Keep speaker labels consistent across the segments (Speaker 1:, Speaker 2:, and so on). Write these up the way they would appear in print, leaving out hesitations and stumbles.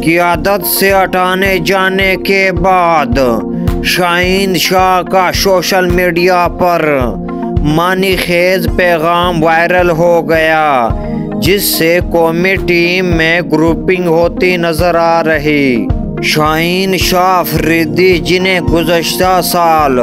Speaker 1: قیادت سے ہٹانے جانے کے بعد شاہین شاہ کا سوشل میڈیا پر معنی خیز پیغام وائرل ہو گیا، جس سے قومی ٹیم میں گروپنگ ہوتی نظر آ رہی۔ شاہین شاہ افریدی، جنہیں گزشتہ سال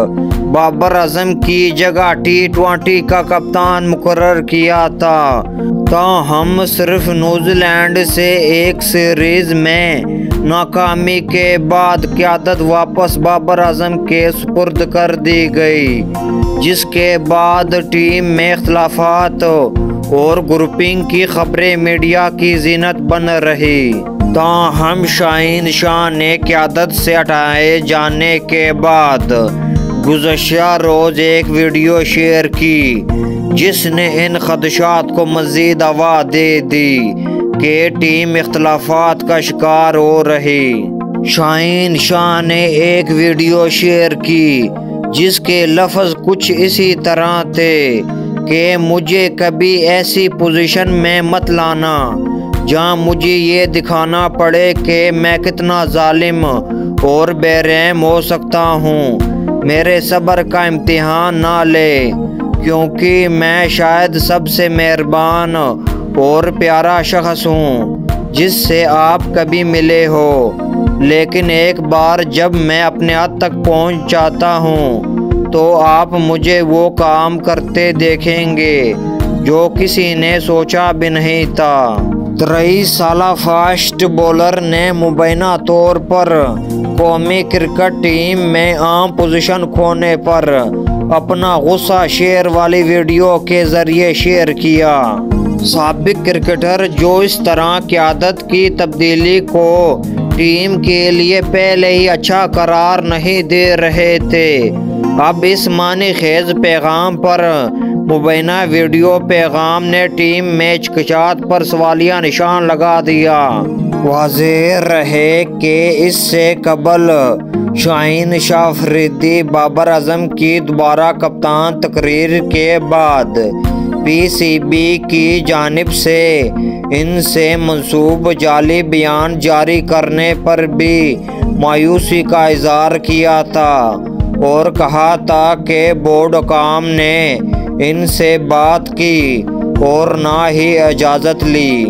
Speaker 1: بابر اعظم کی جگہ T20 کا کپتان مقرر کیا تھا، تاہم صرف نیوزی لینڈ سے ایک سیریز میں ناکامی کے بعد قیادت واپس بابر اعظم کے سپرد کر دی گئی، جس کے بعد ٹیم میں اختلافات اور گروپنگ کی خبریں میڈیا کی زینت بن رہی۔ تاہم شاہین شاہ نے قیادت سے ہٹائے جانے کے بعد گزشتہ روز ایک ویڈیو شیئر کی، جس نے ان خدشات کو مزید ہوا دے دی کہ ٹیم اختلافات کا شکار ہو رہی۔ شاہین شاہ نے ایک ویڈیو شیئر کی جس کے لفظ کچھ اسی طرح تھے کہ مجھے کبھی ایسی پوزیشن میں مت لانا جہاں مجھے یہ دکھانا پڑے کہ میں کتنا ظالم اور بے رحم ہو سکتا ہوں۔ میرے صبر کا امتحان نہ لے، کیونکہ میں شاید سب سے مہربان اور پیارا شخص ہوں جس سے آپ کبھی ملے ہو، لیکن ایک بار جب میں اپنے حد تک پہنچ جاتا ہوں تو آپ مجھے وہ کام کرتے دیکھیں گے جو کسی نے سوچا بھی نہیں تھا۔ 23 سالہ فاسٹ بولر نے مبینہ طور پر قومی کرکٹ ٹیم میں عام پوزیشن کھونے پر اپنا غصہ شیئر والی ویڈیو کے ذریعے شیئر کیا۔ سابق کرکٹر جو اس طرح قیادت کی تبدیلی کو ٹیم کے لیے پہلے ہی اچھا قرار نہیں دے رہے تھے، اب اس معنی خیز پیغام پر مبینہ ویڈیو پیغام نے ٹیم میں چکچاہٹ پر سوالیہ نشان لگا دیا۔ واضح رہے کہ اس سے قبل شاہین شاہ افریدی بابر اعظم کی دوبارہ کپتان تقرری کے بعد PCB کی جانب سے ان سے منسوب جعلی بیان جاری کرنے پر بھی مایوسی کا اظہار کیا تھا اور کہا تھا کہ بورڈ حکام نے ان سے بات کی اور نہ ہی اجازت لی۔